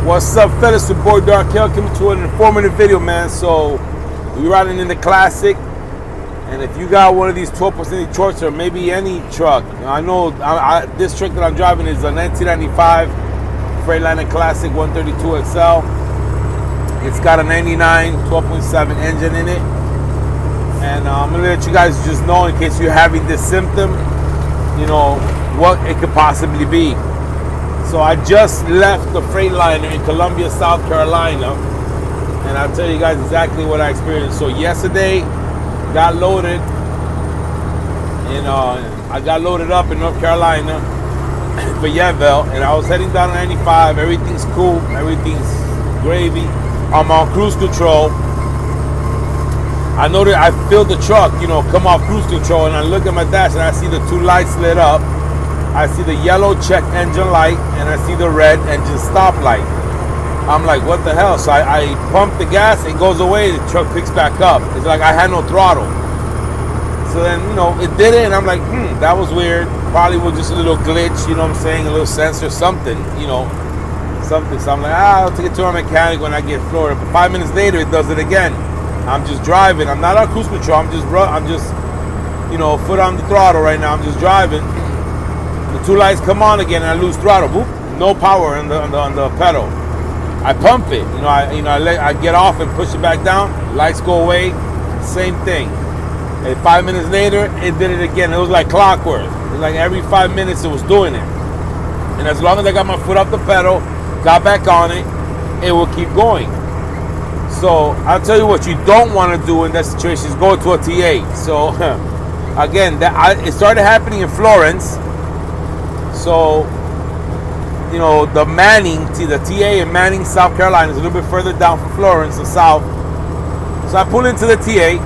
What's up, fellas? Your boy Dark Hill coming to an informative video, man. So we're riding in the Classic, and if you got one of these 12% trucks or maybe any truck, I know this truck that I'm driving is a 1995 Freightliner Classic 132 XL. It's got a 99 12.7 engine in it, and I'm gonna let you guys just know in case you're having this symptom, you know what it could possibly be. So I just left the Freightliner in Columbia, South Carolina, and I'll tell you guys exactly what I experienced. So yesterday, got loaded, and I got loaded up in North Carolina, Fayetteville, and I was heading down 95. Everything's cool, everything's gravy. I'm on cruise control. I know that I feel the truck, come off cruise control, and I look at my dash and I see the two lights lit up. I see the yellow check engine light and I see the red engine stop light. I'm like, what the hell? So I pump the gas, it goes away, the truck picks back up. It's like I had no throttle. So then, it did it, and I'm like, that was weird. Probably was just a little glitch, a little sensor, something, something. So I'm like, I'll take it to our mechanic when I get Florida. But 5 minutes later, it does it again. I'm just driving. I'm not on cruise control. I'm just, foot on the throttle right now. I'm just driving. The two lights come on again, and I lose throttle. Boop, no power on the pedal. I pump it. I get off and push it back down. Lights go away. Same thing. And 5 minutes later, it did it again. It was like clockwork. It was like every 5 minutes it was doing it. And as long as I got my foot off the pedal, got back on it, it will keep going. So I'll tell you what you don't want to do in that situation is go to a TA. So again, it started happening in Florence. So, the Manning, the TA in Manning, South Carolina is a little bit further down from Florence, the south. So I pull into the TA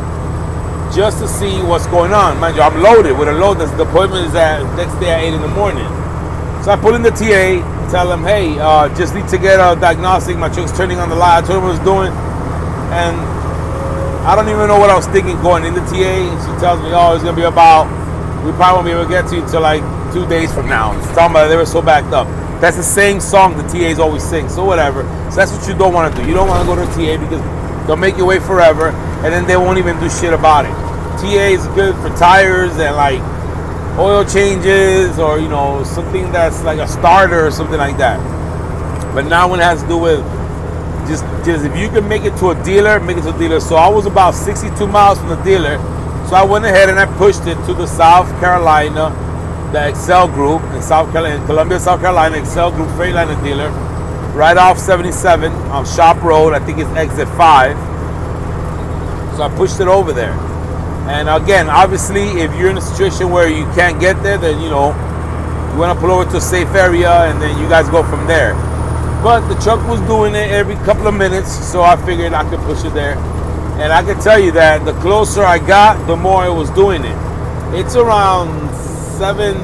just to see what's going on. Mind you, I'm loaded with a load. The appointment is next day at 8 in the morning. So I pull in the TA, tell them, hey, just need to get a diagnostic. My truck's turning on the light. I told him what I was doing. And I don't even know what I was thinking going in the TA. And she tells me, it's going to be we probably won't be able to get to you until like 2 days from now. It's talking about they were so backed up. That's the same song the TAs always sing. So whatever. So that's what you don't want to do. You don't want to go to a TA because they'll make you wait forever, and then they won't even do shit about it. TA is good for tires and like oil changes, or something that's like a starter or something like that. But now when it has to do with just if you can make it to a dealer, make it to a dealer. So I was about 62 miles from the dealer. So I went ahead and I pushed it to the South Carolina, the Excel Group in Columbia, South Carolina, Excel Group Freightliner dealer, right off 77 on Shop Road. I think it's exit 5. So I pushed it over there. And again, obviously, if you're in a situation where you can't get there, then you want to pull over to a safe area, and then you guys go from there. But the truck was doing it every couple of minutes, so I figured I could push it there. And I can tell you that the closer I got, the more it was doing it. It's around 7,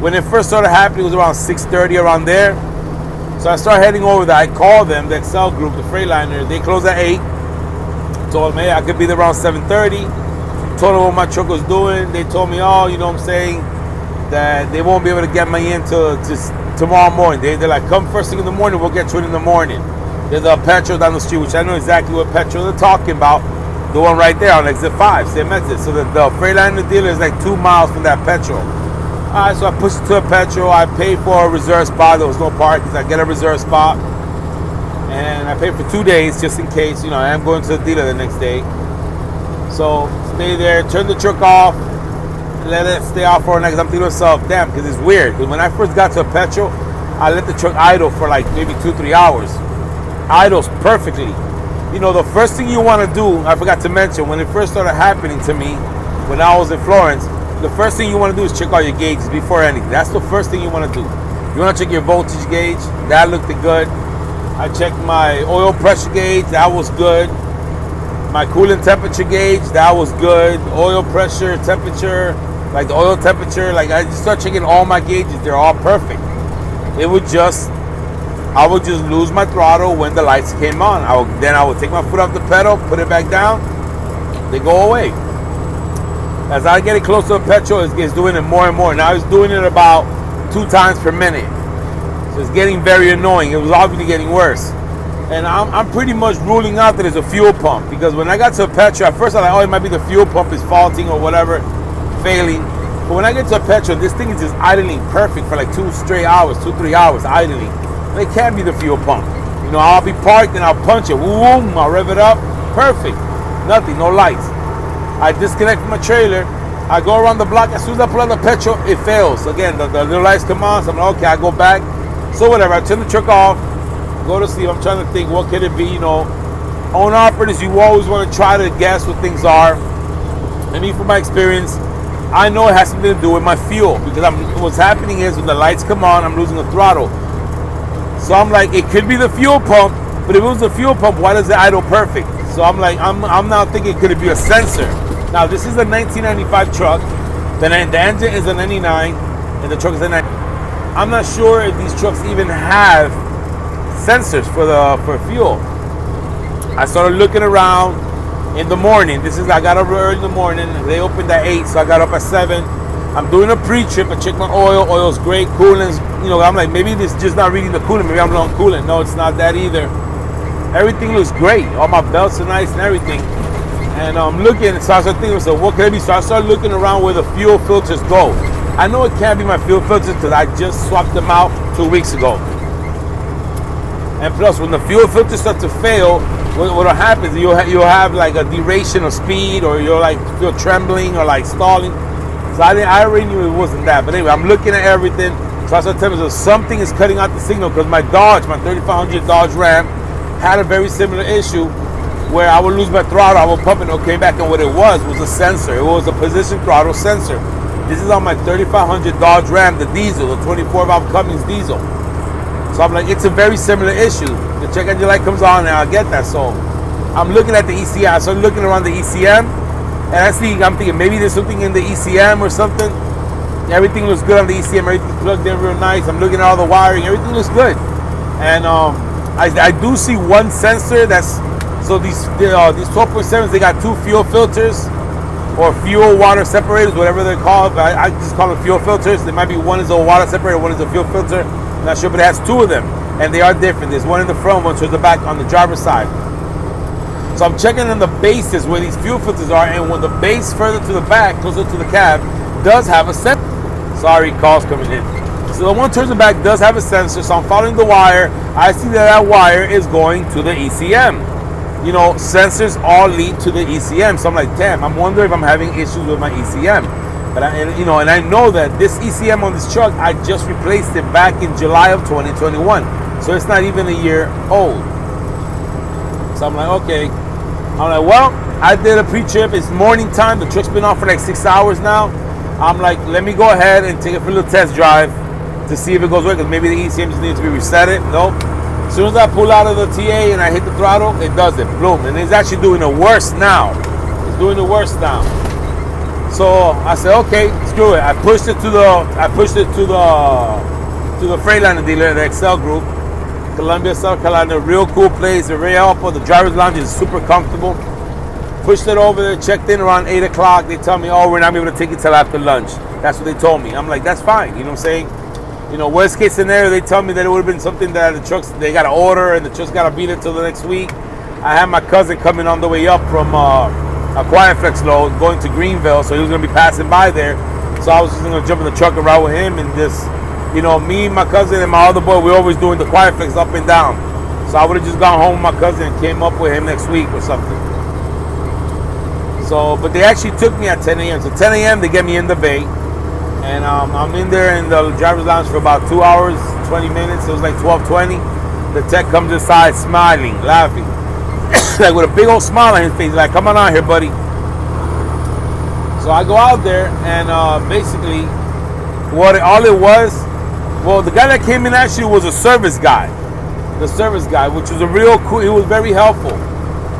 when it first started happening, it was around 6:30, around there. So I started heading over there. I called them, the Excel Group, the Freightliner. They closed at 8. Told them, hey, I could be there around 7:30. Told them what my truck was doing. They told me, that they won't be able to get me in till just tomorrow morning. They're like, come first thing in the morning, we'll get you in the morning. There's a petrol down the street, which I know exactly what petrol they're talking about. The one right there on exit 5, same exit. So the Freightliner dealer is like 2 miles from that petrol. All right, so I pushed it to a petrol. I paid for a reserve spot. There was no parking. I get a reserve spot. And I paid for 2 days just in case, I am going to the dealer the next day. So stay there, turn the truck off, let it stay off for a next. I'm thinking to myself, damn, because it's weird. Because when I first got to a petrol, I let the truck idle for like maybe 2-3 hours. Idles perfectly. The first thing you want to do, I forgot to mention, when it first started happening to me, when I was in Florence, the first thing you want to do is check all your gauges before anything. That's the first thing you want to do. You want to check your voltage gauge. That looked good. I checked my oil pressure gauge. That was good. My coolant temperature gauge. That was good. Oil pressure, temperature, like the oil temperature. Like I just started checking all my gauges. They're all perfect. I would just lose my throttle when the lights came on. Then I would take my foot off the pedal, put it back down. They go away. As I get it close to the petrol, it's doing it more and more. Now it's doing it about 2 times per minute. So it's getting very annoying. It was obviously getting worse. And I'm pretty much ruling out that it's a fuel pump, because when I got to a petrol, at first I was like, oh, it might be the fuel pump is faulting or whatever, failing. But when I get to a petrol, this thing is just idling perfect for like 3 hours idling. And it can't be the fuel pump. You know, I'll be parked and I'll punch it. Boom, I'll rev it up. Perfect. Nothing, no lights. I disconnect from my trailer. I go around the block. As soon as I pull out the petrol, it fails. Again, the little lights come on. So I'm like, okay, I go back. So whatever, I turn the truck off, go to sleep. I'm trying to think, what could it be? You know, owner operators, you always want to try to guess what things are. And me, from my experience, I know it has something to do with my fuel, because what's happening is when the lights come on, I'm losing the throttle. So I'm like, it could be the fuel pump, but if it was the fuel pump, why does it idle perfect? So I'm like, I'm now thinking, could it be a sensor? Now this is a 1995 truck, the engine is a 99, and the truck is a 90. I'm not sure if these trucks even have sensors for fuel. I started looking around in the morning. I got up early in the morning. They opened at 8, so I got up at 7. I'm doing a pre-trip. I check my oil. Oil's great. Coolant's, you know, I'm like, maybe this is just not reading the coolant. Maybe I'm low on coolant. No, it's not that either. Everything looks great. All my belts are nice and everything. And I'm looking, so I started thinking, so what could it be? So I started looking around where the fuel filters go. I know it can't be my fuel filters because I just swapped them out 2 weeks ago. And plus, when the fuel filters start to fail, what'll happen is you'll have like a duration of speed, or you'll like feel trembling or like stalling. So I already knew it wasn't that. But anyway, I'm looking at everything. So I started telling myself something is cutting out the signal, because my 3500 Dodge Ram had a very similar issue where I would lose my throttle, I would pump it, okay, back, and what it was a sensor. It was a position throttle sensor. This is on my 3500 Dodge Ram, the diesel, the 24-valve Cummins diesel. So I'm like, it's a very similar issue. The check engine light comes on, and I get that. So I'm looking at the ECM. So I'm looking around the ECM, and I'm thinking maybe there's something in the ECM or something. Everything looks good on the ECM. Everything's plugged in real nice. I'm looking at all the wiring. Everything looks good. And I do see one sensor that's, so these 12.7s, they got 2 fuel filters, or fuel water separators, whatever they're called. I just call them fuel filters. There might be one is a water separator, one is a fuel filter. I'm not sure, but it has 2 of them, and they are different. There's one in the front, one towards the back on the driver's side. So I'm checking on the bases where these fuel filters are, and when the base further to the back, closer to the cab, does have a sensor. Sorry, calls coming in. So the one towards the back does have a sensor, so I'm following the wire. I see that wire is going to the ECM. You know, sensors all lead to the ECM. So I'm like, damn, I'm wondering if I'm having issues with my ECM. But I know that this ECM on this truck, I just replaced it back in July of 2021. So it's not even a year old. So I'm like, okay. I'm like, well, I did a pre-trip. It's morning time. The truck's been off for like 6 hours now. I'm like, let me go ahead and take it for a little test drive to see if it goes right, because maybe the ECM just needs to be reset. Nope. As soon as I pull out of the TA and I hit the throttle, it does it. Boom. And it's actually doing the worst now. It's doing the worst now. So I said, okay, screw it. I pushed it to the Freightliner dealer, the Excel Group, Columbia, South Carolina. Real cool place. They're very helpful. The driver's lounge is super comfortable. Pushed it over there, checked in around 8 o'clock. They tell me, oh, we're not able to take it till after lunch. That's what they told me. I'm like, that's fine. You know what I'm saying? You know, worst case scenario, they tell me that it would have been something that the trucks, they got to order, and the truck's got to be there till the next week. I had my cousin coming on the way up from a Quiet Flex load going to Greenville, so he was going to be passing by there. So I was just going to jump in the truck and ride with him, and just, you know, me, my cousin, and my other boy, we're always doing the Quiet Flex up and down. So I would have just gone home with my cousin and came up with him next week or something. So, but they actually took me at 10 a.m. So 10 a.m. they get me in the bay. And I'm in there in the driver's lounge for about 2 hours, 20 minutes. It was like 12:20. The tech comes inside smiling, laughing. Like with a big old smile on his face. Like, come on out here, buddy. So I go out there, and basically, all it was, well, the guy that came in actually was a service guy. The service guy, which was a real cool, he was very helpful.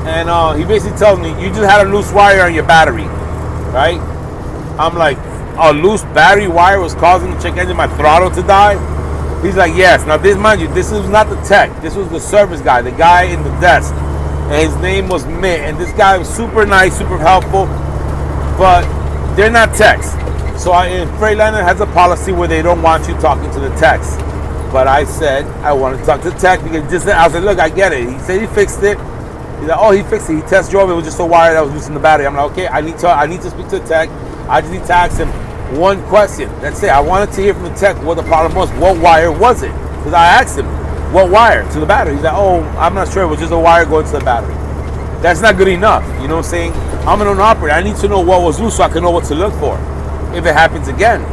And he basically tells me, you just had a loose wire on your battery, right? I'm like, a loose battery wire was causing the check engine, my throttle to die? He's like, yes. Now this, mind you, this was not the tech. This was the service guy, the guy in the desk. And his name was Mitt. And this guy was super nice, super helpful. But they're not techs. So Freightliner has a policy where they don't want you talking to the techs. But I said I wanted to talk to the tech because just I said, look, I get it. He said he fixed it. He's like, oh, he fixed it. He test drove it. It was just a wire that was loose in the battery. I'm like, okay, I need to speak to the tech. I just need to ask him one question. That's it. I wanted to hear from the tech what the problem was. What wire was it? Because I asked him, what wire to the battery? He's like, oh, I'm not sure. It was just a wire going to the battery. That's not good enough. You know what I'm saying? I'm an owner operator. I need to know what was loose so I can know what to look for if it happens again.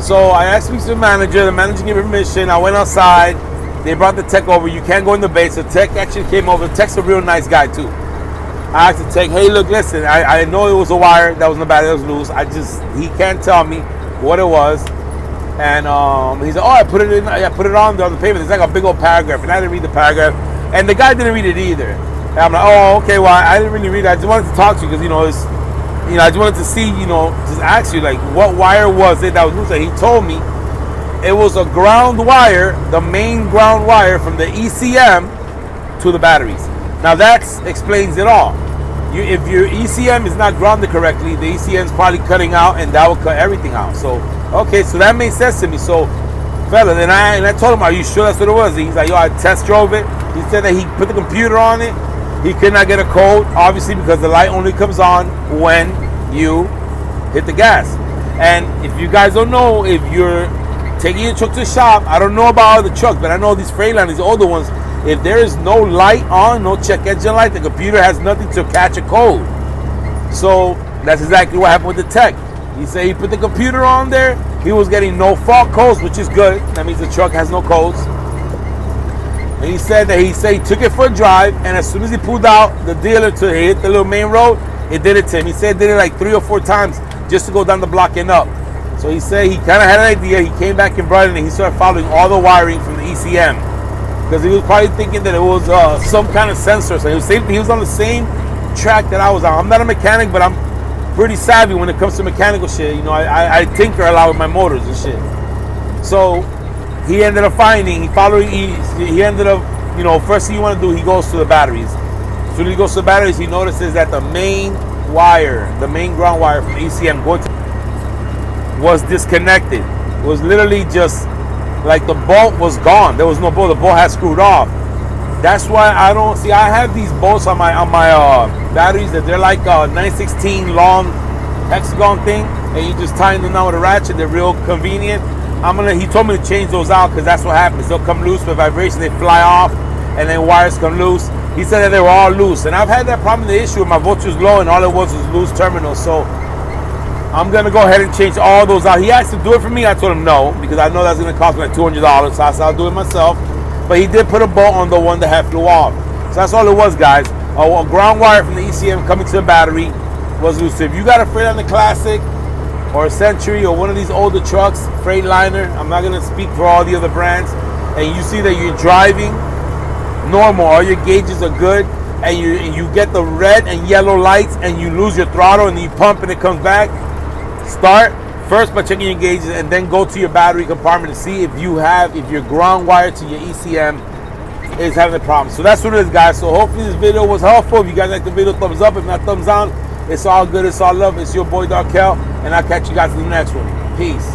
So I asked the manager. The manager gave me permission. I went outside. They brought the tech over. You can't go in the base. The tech actually came over. The tech's a real nice guy too. I asked the tech, hey, look, listen, I know it was a wire that was in the battery that was loose. He can't tell me what it was. And he said, oh, I put it on there on the paper. It's like a big old paragraph. And I didn't read the paragraph. And the guy didn't read it either. And I'm like, oh, okay, well, I didn't really read it. I just wanted to talk to you because, I just wanted to see, just ask you, like, what wire was it that was loose? And he told me it was a ground wire, the main ground wire from the ECM to the batteries. Now that explains it all. If your ECM is not grounded correctly, the ECM is probably cutting out, and that will cut everything out. So, okay, so that made sense to me. So, fella, and I told him, are you sure that's what it was? He's like, yo, I test drove it. He said that he put the computer on it. He could not get a code, obviously, because the light only comes on when you hit the gas. And if you guys don't know, if you're taking your truck to the shop, I don't know about other trucks, but I know these Freightliner, these older ones, if there is no light on, no check engine light, the computer has nothing to catch a code. So that's exactly what happened with the tech. He said he put the computer on there. He was getting no fault codes, which is good. That means the truck has no codes. And he said he took it for a drive, and as soon as he pulled out the dealer to hit the little main road, it did it to him. He said he did it like 3 or 4 times just to go down the block and up. So he said he kind of had an idea. He came back and brought it, and he started following all the wiring from the ECM because he was probably thinking that it was some kind of sensor. So he was on the same track that I was on. I'm not a mechanic, but I'm pretty savvy when it comes to mechanical shit. I tinker a lot with my motors and shit. So he ended up he ended up, first thing you want to do, he goes to the batteries. As soon as he goes to the batteries, he notices that the main wire, the main ground wire from the ECM was disconnected. It was literally just like the bolt was gone. There was no bolt. The bolt had screwed off. That's why I have these bolts on my batteries that they're like a 916 long hexagon thing, and you just tie them down with a ratchet. They're real convenient. He told me to change those out because that's what happens. They'll come loose with vibration. They fly off, and then wires come loose. He said that they were all loose, and I've had that problem. The issue with my voltage low, and all it was loose terminals. So I'm gonna go ahead and change all those out. He asked to do it for me. I told him no because I know that's gonna cost me like $200. So I said I'll do it myself. But he did put a bolt on the one that had flew off. So that's all it was, guys. A ground wire from the ECM coming to the battery was loose. So if you got a Freightliner Classic or a Century or one of these older trucks, Freightliner, I'm not gonna speak for all the other brands, and you see that you're driving normal, all your gauges are good, and you get the red and yellow lights, and you lose your throttle, and you pump and it comes back, start first by checking your gauges, and then go to your battery compartment to see if your ground wire to your ECM is having a problem. So that's what it is, guys. So hopefully this video was helpful. If you guys like the video, thumbs up. If not, thumbs down. It's all good. It's all love. It's your boy Darkel, and I'll catch you guys in the next one. Peace.